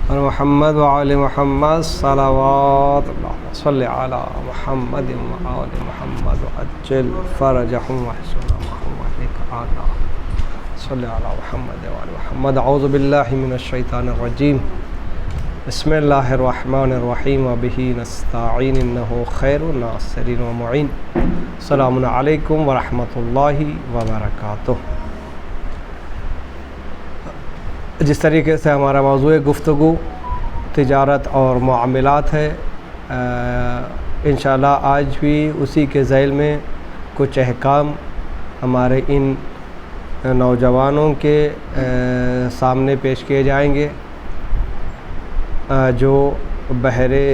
اور محمد وعلی محمد صلوات اللہ صلی علی محمد وعلی محمد وعجل فرجهم واحسن محمد علی صلی علی محمد وعلی محمد. اعوذ باللہ من الشیطان الرجیم. بسم اللہ الرحمن الرحیم وبہ نستعین انہ خیر الناصرین ومعین. السلام علیکم ورحمۃ اللہ وبرکاتہ. جس طریقے سے ہمارا موضوع گفتگو تجارت اور معاملات ہے، انشاءاللہ آج بھی اسی کے ذیل میں کچھ احکام ہمارے ان نوجوانوں کے سامنے پیش کیے جائیں گے جو بہرے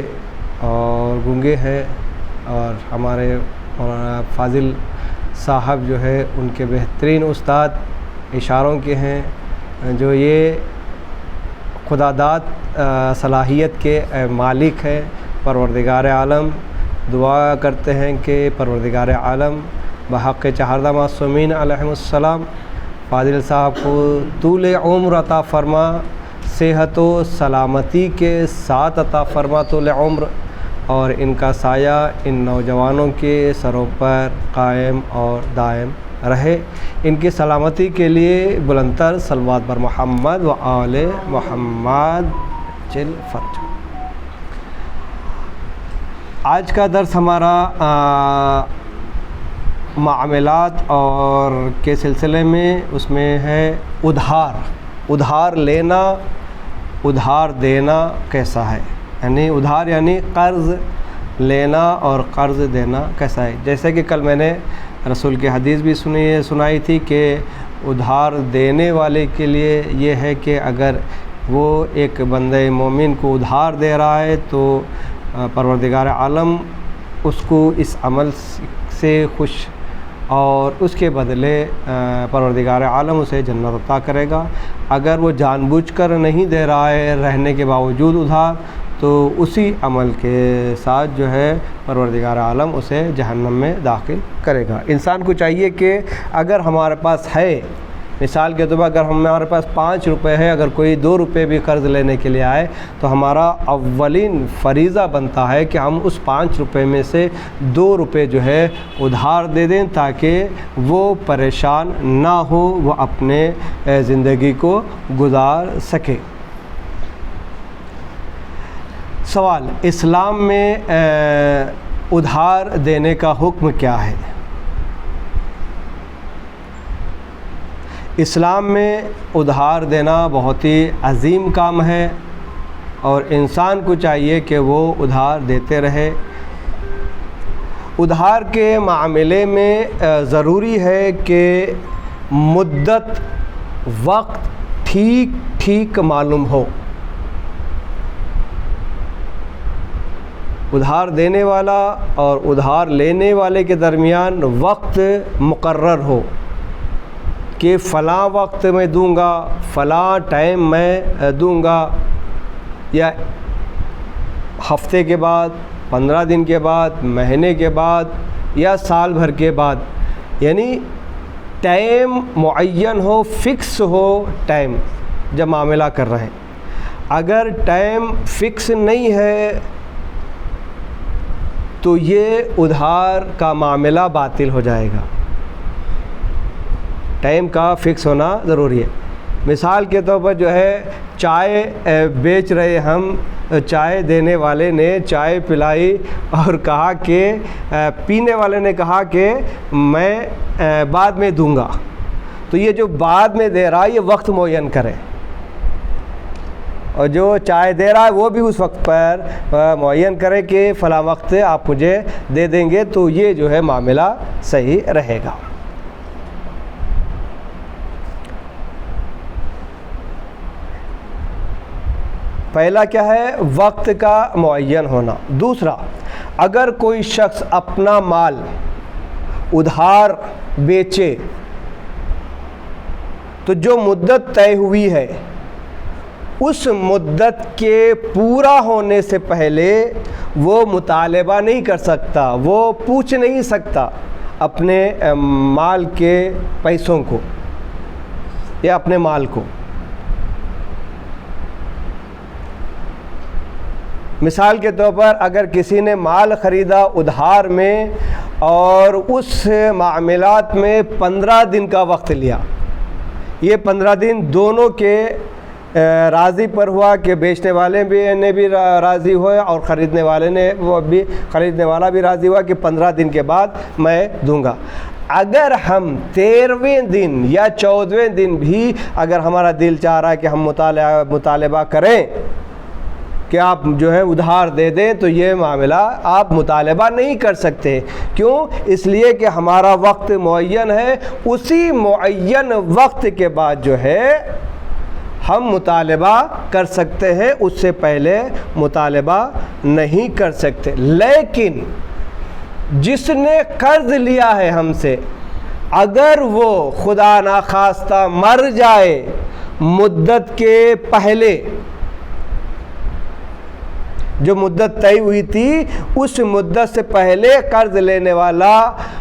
اور گونگے ہیں، اور ہمارے مولانا فاضل صاحب جو ہے ان کے بہترین استاد اشاروں کے ہیں، جو یہ خدا داد صلاحیت کے مالک ہیں. پروردگار عالم دعا کرتے ہیں کہ پروردگار عالم بحق چہاردہ معصومین علیہم السلام فاضل صاحب کو طول عمر عطا فرما، صحت و سلامتی کے ساتھ عطا فرما طول عمر، اور ان کا سایہ ان نوجوانوں کے سروں پر قائم اور دائم رہے. ان کی سلامتی کے لیے بلندتر صلوات بر محمد و آل محمد جل فرج. آج کا درس ہمارا معاملات اور کے سلسلے میں اس میں ہے ادھار لینا، ادھار دینا کیسا ہے، یعنی ادھار یعنی قرض لینا اور قرض دینا کیسا ہے. جیسے کہ کل میں نے رسول کی حدیث بھی سنائی تھی کہ ادھار دینے والے کے لیے یہ ہے کہ اگر وہ ایک بندہ مومن کو ادھار دے رہا ہے تو پروردگار عالم اس کو اس عمل سے خوش، اور اس کے بدلے پروردگار عالم اسے جنت عطا کرے گا. اگر وہ جان بوجھ کر نہیں دے رہا ہے رہنے کے باوجود ادھار، تو اسی عمل کے ساتھ جو ہے پروردگار عالم اسے جہنم میں داخل کرے گا. انسان کو چاہیے کہ اگر ہمارے پاس ہے، مثال کے طور پر اگر ہمارے پاس 5 روپے ہے، اگر کوئی 2 روپے بھی قرض لینے کے لیے آئے تو ہمارا اولین فریضہ بنتا ہے کہ ہم اس 5 روپے میں سے 2 روپے جو ہے ادھار دے دیں، تاکہ وہ پریشان نہ ہو، وہ اپنے زندگی کو گزار سکے. سوال: اسلام میں ادھار دینے کا حکم کیا ہے؟ اسلام میں ادھار دینا بہت ہی عظیم کام ہے، اور انسان کو چاہیے کہ وہ ادھار دیتے رہے. ادھار کے معاملے میں ضروری ہے کہ مدت، وقت ٹھیک معلوم ہو. ادھار دینے والا اور ادھار لینے والے کے درمیان وقت مقرر ہو کہ فلاں وقت میں دوں گا، فلاں ٹائم میں دوں گا، یا ہفتے کے بعد، 15 دن کے بعد، مہینے کے بعد، یا سال بھر کے بعد. یعنی ٹائم معین ہو، فکس ہو ٹائم جب معاملہ کر رہے ہیں. اگر ٹائم فکس نہیں ہے تو یہ ادھار کا معاملہ باطل ہو جائے گا. ٹائم کا فکس ہونا ضروری ہے. مثال کے طور پر جو ہے چائے بیچ رہے ہم، چائے دینے والے نے چائے پلائی اور کہا کہ پینے والے نے کہا کہ میں بعد میں دوں گا، تو یہ جو بعد میں دے رہا ہے یہ وقت معین کرے، اور جو چائے دے رہا ہے وہ بھی اس وقت پر معین کرے کہ فلاں وقت آپ مجھے دے دیں گے، تو یہ جو ہے معاملہ صحیح رہے گا. پہلا کیا ہے؟ وقت کا معین ہونا. دوسرا، اگر کوئی شخص اپنا مال ادھار بیچے تو جو مدت طے ہوئی ہے اس مدت کے پورا ہونے سے پہلے وہ مطالبہ نہیں کر سکتا، وہ پوچھ نہیں سکتا اپنے مال کے پیسوں کو یا اپنے مال کو. مثال کے طور پر اگر کسی نے مال خریدا ادھار میں اور اس معاملات میں 15 دن کا وقت لیا، یہ 15 دن دونوں کے راضی پر ہوا کہ بیچنے والے نے بھی راضی ہوئے اور خریدنے والا بھی راضی ہوا کہ 15 دن کے بعد میں دوں گا۔ اگر ہم 13ویں دن یا 14ویں دن بھی اگر ہمارا دل چاہ رہا ہے کہ ہم مطالبہ کریں کہ آپ جو ہے ادھار دے دیں، تو یہ معاملہ آپ مطالبہ نہیں کر سکتے۔ کیوں؟ اس لیے کہ ہمارا وقت معین ہے، اسی معین وقت کے بعد جو ہے ہم مطالبہ کر سکتے ہیں، اس سے پہلے مطالبہ نہیں کر سکتے۔ لیکن جس نے قرض لیا ہے ہم سے، اگر وہ خدا نخواستہ مر جائے مدت کے پہلے، جو مدت طے ہوئی تھی اس مدت سے پہلے قرض لینے والا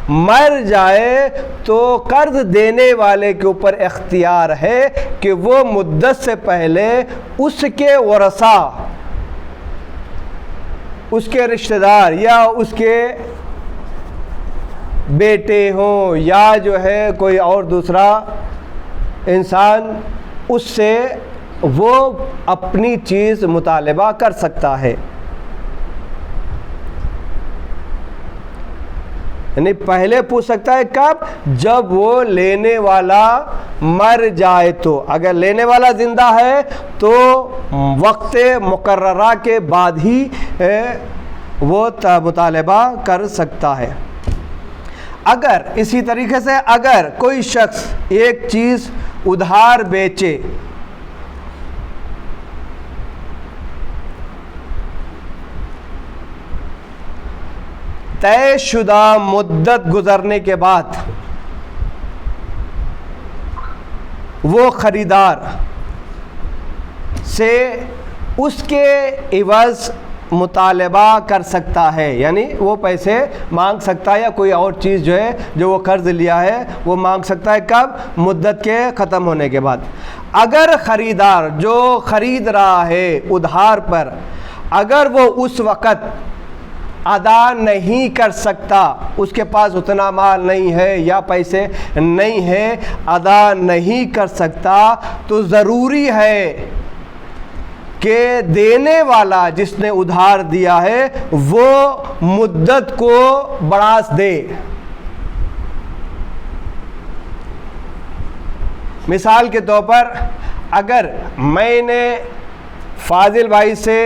مر جائے، تو قرض دینے والے کے اوپر اختیار ہے کہ وہ مدت سے پہلے اس کے ورثاء، اس کے رشتہ دار یا اس کے بیٹے ہوں یا جو ہے کوئی اور دوسرا انسان، اس سے وہ اپنی چیز مطالبہ کر سکتا ہے۔ یعنی پہلے پوچھ سکتا ہے کب؟ جب وہ لینے والا مر جائے۔ تو اگر لینے والا زندہ ہے تو وقت مقررہ کے بعد ہی وہ مطالبہ کر سکتا ہے۔ اگر اسی طریقے سے اگر کوئی شخص ایک چیز ادھار بیچے، طے شدہ مدت گزرنے کے بعد وہ خریدار سے اس کے عوض مطالبہ کر سکتا ہے، یعنی وہ پیسے مانگ سکتا ہے یا کوئی اور چیز جو ہے جو وہ قرض لیا ہے وہ مانگ سکتا ہے۔ کب؟ مدت کے ختم ہونے کے بعد۔ اگر خریدار جو خرید رہا ہے ادھار پر، اگر وہ اس وقت ادا نہیں کر سکتا، اس کے پاس اتنا مال نہیں ہے یا پیسے نہیں ہے، ادا نہیں کر سکتا، تو ضروری ہے کہ دینے والا جس نے ادھار دیا ہے وہ مدت کو بڑھا دے۔ مثال کے طور پر اگر میں نے فاضل بھائی سے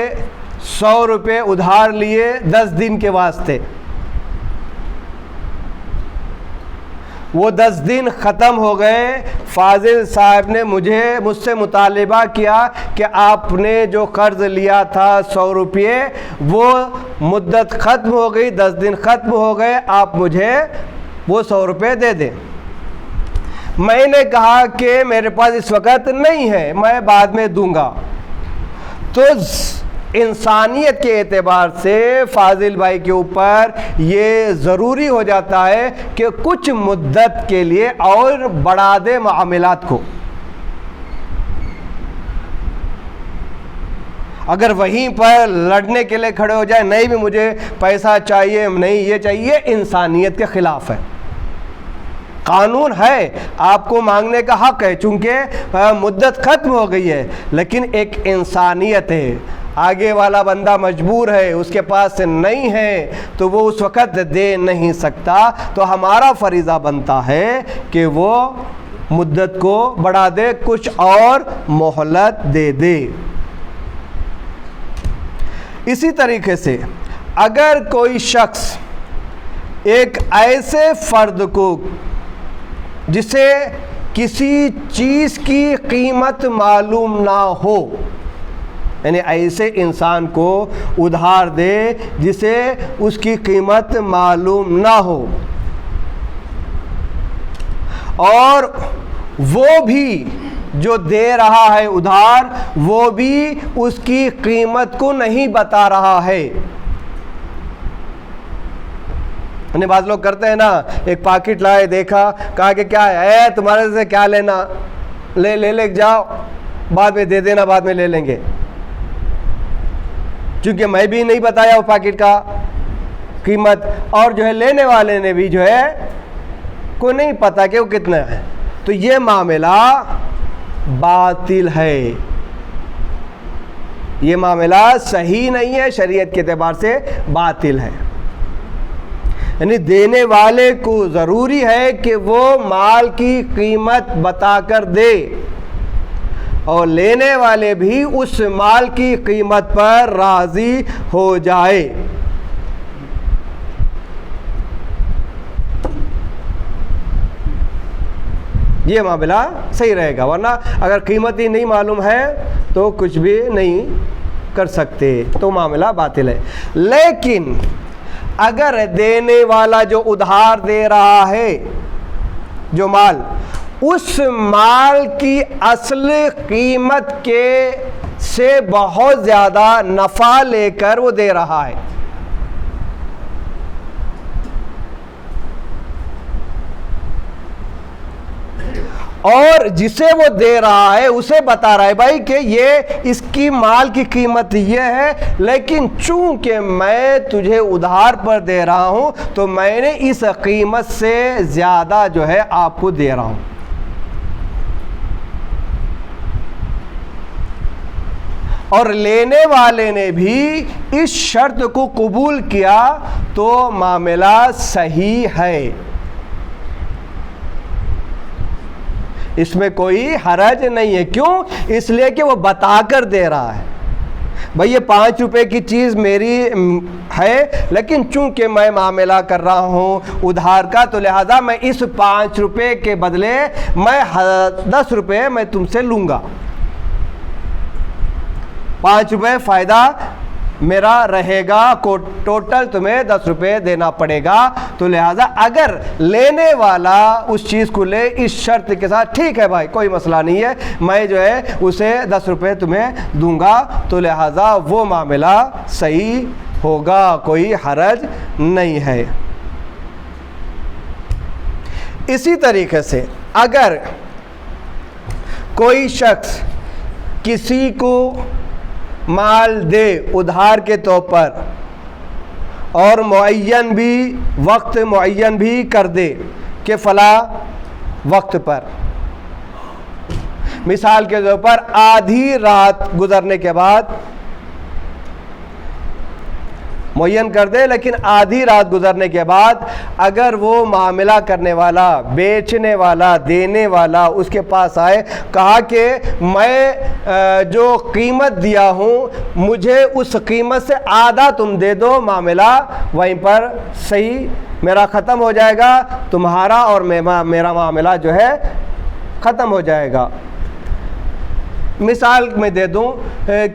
100 روپے ادھار لیے 10 دن کے واسطے، وہ 10 دن ختم ہو گئے، فاضل صاحب نے مجھ سے مطالبہ کیا کہ آپ نے جو قرض لیا تھا 100 روپے، وہ مدت ختم ہو گئی، 10 دن ختم ہو گئے، آپ مجھے وہ 100 روپے دے دیں۔ میں نے کہا کہ میرے پاس اس وقت نہیں ہے، میں بعد میں دوں گا۔ تو انسانیت کے اعتبار سے فاضل بھائی کے اوپر یہ ضروری ہو جاتا ہے کہ کچھ مدت کے لیے اور بڑھا دے معاملات کو۔ اگر وہیں پر لڑنے کے لیے کھڑے ہو جائے، نہیں بھی مجھے پیسہ چاہیے، نہیں یہ چاہیے، انسانیت کے خلاف ہے۔ قانون ہے، آپ کو مانگنے کا حق ہے، چونکہ مدت ختم ہو گئی ہے، لیکن ایک انسانیت ہے، آگے والا بندہ مجبور ہے، اس کے پاس نہیں ہے تو وہ اس وقت دے نہیں سکتا، تو ہمارا فریضہ بنتا ہے کہ وہ مدت کو بڑھا دے، کچھ اور مہلت دے دے۔ اسی طریقے سے اگر کوئی شخص ایک ایسے فرد کو جسے کسی چیز کی قیمت معلوم نہ ہو، یعنی ایسے انسان کو ادھار دے جسے اس کی قیمت معلوم نہ ہو، اور وہ بھی جو دے رہا ہے ادھار وہ بھی اس کی قیمت کو نہیں بتا رہا ہے۔ یعنی بعض لوگ کرتے ہیں نا، ایک پاکٹ لائے، دیکھا، کہا کہ کیا ہے تمہارے سے کیا لینا، لے جاؤ، بعد میں دے دینا، بعد میں لے لیں گے۔ چونکہ میں بھی نہیں بتایا وہ پیکٹ کا قیمت، اور جو ہے لینے والے نے بھی جو ہے کو نہیں پتا کہ وہ کتنا ہے، تو یہ معاملہ باطل ہے، یہ معاملہ صحیح نہیں ہے، شریعت کے اعتبار سے باطل ہے۔ یعنی دینے والے کو ضروری ہے کہ وہ مال کی قیمت بتا کر دے، اور لینے والے بھی اس مال کی قیمت پر راضی ہو جائے۔ یہ معاملہ صحیح رہے گا، ورنہ اگر قیمت ہی نہیں معلوم ہے تو کچھ بھی نہیں کر سکتے، تو معاملہ باطل ہے۔ لیکن اگر دینے والا جو ادھار دے رہا ہے جو مال، اس مال کی اصل قیمت کے سے بہت زیادہ نفع لے کر وہ دے رہا ہے، اور جسے وہ دے رہا ہے اسے بتا رہا ہے بھائی کہ یہ اس کی مال کی قیمت یہ ہے، لیکن چونکہ میں تجھے ادھار پر دے رہا ہوں تو میں نے اس قیمت سے زیادہ جو ہے آپ کو دے رہا ہوں۔ اور لینے والے نے بھی اس شرط کو قبول کیا تو معاملہ صحیح ہے، اس میں کوئی حرج نہیں ہے۔ کیوں؟ اس لیے کہ وہ بتا کر دے رہا ہے، بھئی یہ 5 روپے کی چیز میری ہے، لیکن چونکہ میں معاملہ کر رہا ہوں ادھار کا، تو لہذا میں اس 5 روپے کے بدلے میں 10 روپے میں تم سے لوں گا، 5 روپے فائدہ میرا رہے گا، ٹوٹل تمہیں 10 روپے دینا پڑے گا۔ تو لہٰذا اگر لینے والا اس چیز کو لے اس شرط کے ساتھ، ٹھیک ہے بھائی کوئی مسئلہ نہیں ہے، میں جو ہے اسے 10 روپے تمہیں دوں گا، تو لہٰذا وہ معاملہ صحیح ہوگا، کوئی حرج نہیں ہے۔ اسی طریقے سے اگر کوئی شخص کسی کو مال دے ادھار کے طور پر، اور معین بھی وقت معین بھی کر دے کہ فلاں وقت پر، مثال کے طور پر آدھی رات گزرنے کے بعد معین کر دے، لیکن آدھی رات گزرنے کے بعد اگر وہ معاملہ کرنے والا، بیچنے والا، دینے والا اس کے پاس آئے، کہا کہ میں جو قیمت دیا ہوں مجھے اس قیمت سے آدھا تم دے دو، معاملہ وہیں پر صحیح میرا ختم ہو جائے گا، تمہارا اور میرا معاملہ جو ہے ختم ہو جائے گا۔ مثال میں دے دوں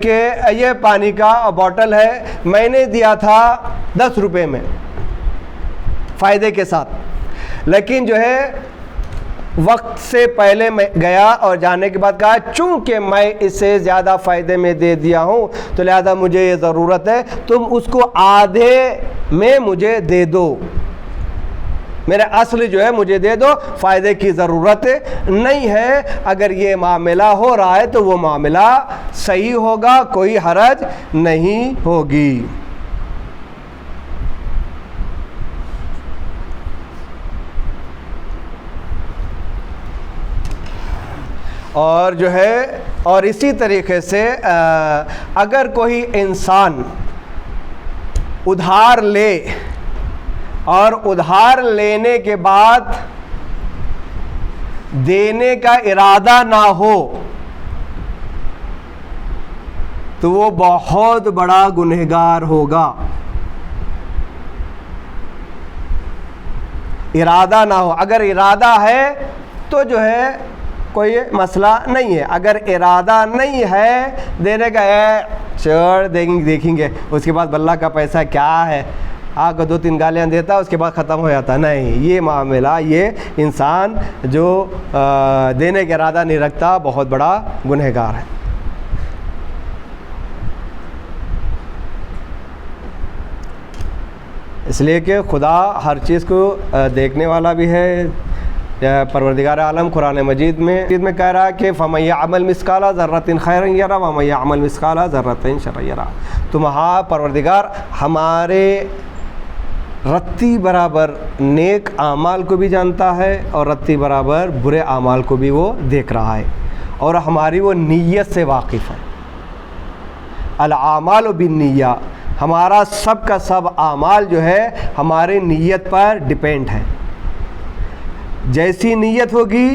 کہ یہ پانی کا بوٹل ہے، میں نے دیا تھا 10 روپے میں فائدے کے ساتھ، لیکن جو ہے وقت سے پہلے میں گیا اور جانے کے بعد کہا چونکہ میں اسے زیادہ فائدے میں دے دیا ہوں تو لہذا مجھے یہ ضرورت ہے، تم اس کو آدھے میں مجھے دے دو، میرے اصل جو ہے مجھے دے دو، فائدے کی ضرورت نہیں ہے۔ اگر یہ معاملہ ہو رہا ہے تو وہ معاملہ صحیح ہوگا، کوئی حرج نہیں ہوگی۔ اور جو ہے اور اسی طریقے سے اگر کوئی انسان ادھار لے اور ادھار لینے کے بعد دینے کا ارادہ نہ ہو تو وہ بہت بڑا گنہگار ہوگا۔ ارادہ نہ ہو، اگر ارادہ ہے تو جو ہے کوئی مسئلہ نہیں ہے، اگر ارادہ نہیں ہے دینے کا ہے چھوڑ دیکھیں گے اس کے بعد بلّہ کا پیسہ کیا ہے، آ کو 2-3 گالیاں دیتا اس کے بعد ختم ہو جاتا، نہیں، یہ معاملہ یہ انسان جو دینے کا ارادہ نہیں رکھتا بہت بڑا گنہگار ہے۔ اس لیے کہ خدا ہر چیز کو دیکھنے والا بھی ہے، پروردگار عالم قرآن مجید میں کہہ رہا ہے کہ فَمَن يَعْمَلْ مِثْقَالَ ذَرَّةٍ خَيْرًا يَرَهُ وَمَن يَعْمَلْ مِثْقَالَ ذَرَّةٍ شَرًّا يَرَهُ۔ تمہارا پروردگار ہمارے رتی برابر نیک اعمال کو بھی جانتا ہے اور رتی برابر برے اعمال کو بھی وہ دیکھ رہا ہے، اور ہماری وہ نیت سے واقف ہے۔ الاعمال بالنیہ، ہمارا سب کا سب اعمال جو ہے ہمارے نیت پر ڈیپینڈ ہے۔ جیسی نیت ہوگی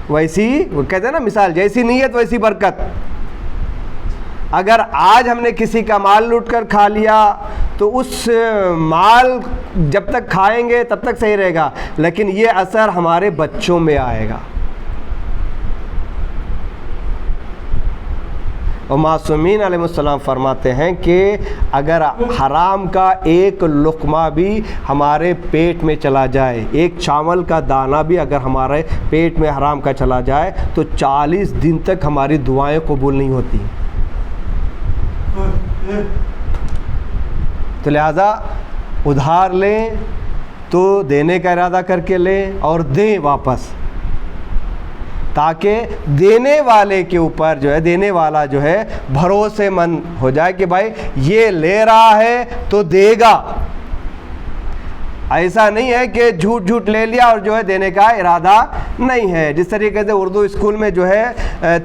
ویسی، وہ کہتے ہیں نا مثال، جیسی نیت ویسی برکت۔ اگر آج ہم نے کسی کا مال لوٹ کر کھا لیا تو اس مال جب تک کھائیں گے تب تک صحیح رہے گا، لیکن یہ اثر ہمارے بچوں میں آئے گا۔ اور معصومین علیہ السلام فرماتے ہیں کہ اگر حرام کا ایک لقمہ بھی ہمارے پیٹ میں چلا جائے، ایک چاول کا دانہ بھی اگر ہمارے پیٹ میں حرام کا چلا جائے تو 40 دن تک ہماری دعائیں قبول نہیں ہوتی۔ تو لہذا ادھار لیں تو دینے کا ارادہ کر کے لیں اور دیں واپس، تاکہ دینے والے کے اوپر جو ہے، دینے والا جو ہے بھروسے مند ہو جائے کہ بھائی یہ لے رہا ہے تو دے گا۔ ایسا نہیں ہے کہ جھوٹ جھوٹ لے لیا اور جو ہے دینے کا ارادہ نہیں ہے۔ جس طریقے سے اردو اسکول میں جو ہے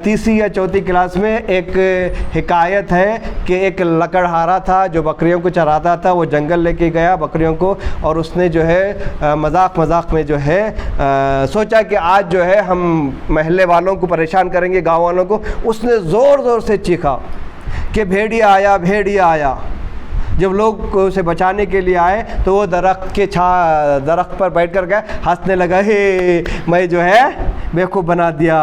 3 یا 4 کلاس میں ایک حکایت ہے کہ ایک لکڑہارا تھا جو بکریوں کو چراتا تھا، وہ جنگل لے کے گیا بکریوں کو، اور اس نے جو ہے مذاق میں جو ہے سوچا کہ آج جو ہے ہم محلے والوں کو پریشان کریں گے، گاؤں والوں کو۔ اس نے زور سے چیخا کہ بھیڑیا آیا، بھیڑیا آیا۔ جب لوگ اسے بچانے کے لیے آئے تو وہ درخت پر بیٹھ کر گئے، ہنسنے لگا، ہے میں جو ہے بیوقوف بنا دیا۔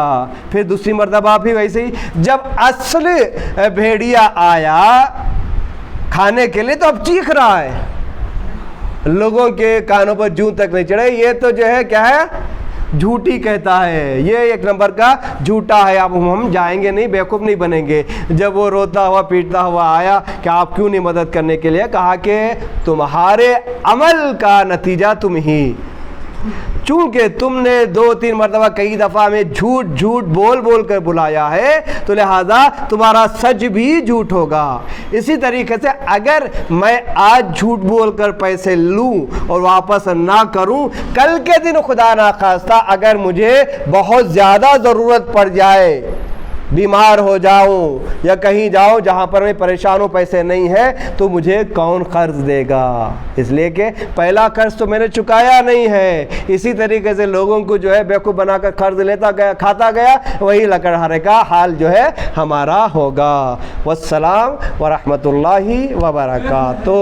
پھر دوسری مرتبہ بھی ویسے ہی، جب اصل بھیڑیا آیا کھانے کے لیے تو اب چیخ رہا ہے، لوگوں کے کانوں پر جوں تک نہیں چڑھے، یہ تو جو ہے کیا ہے، جھوٹی کہتا ہے، یہ 1 نمبر کا جھوٹا ہے، اب ہم جائیں گے نہیں، بیوقوف نہیں بنیں گے۔ جب وہ روتا ہوا پیٹتا ہوا آیا کہ آپ کیوں نہیں مدد کرنے کے لیے، کہا کہ تمہارے عمل کا نتیجہ تم ہی، چونکہ تم نے 2-3 مرتبہ کئی دفعہ میں جھوٹ بول کر بلایا ہے، تو لہذا تمہارا سچ بھی جھوٹ ہوگا۔ اسی طریقے سے اگر میں آج جھوٹ بول کر پیسے لوں اور واپس نہ کروں، کل کے دن خدا نخواستہ اگر مجھے بہت زیادہ ضرورت پڑ جائے، بیمار ہو جاؤں یا کہیں جاؤں جہاں پر میں پریشان ہوں، پیسے نہیں ہے، تو مجھے کون قرض دے گا؟ اس لیے کہ پہلا قرض تو میں نے چکایا نہیں ہے۔ اسی طریقے سے لوگوں کو جو ہے بیوقوف بنا کر قرض لیتا گیا، کھاتا گیا، وہی لکڑہارے کا حال جو ہے ہمارا ہوگا۔ والسلام ورحمۃ اللہ وبرکاتہ۔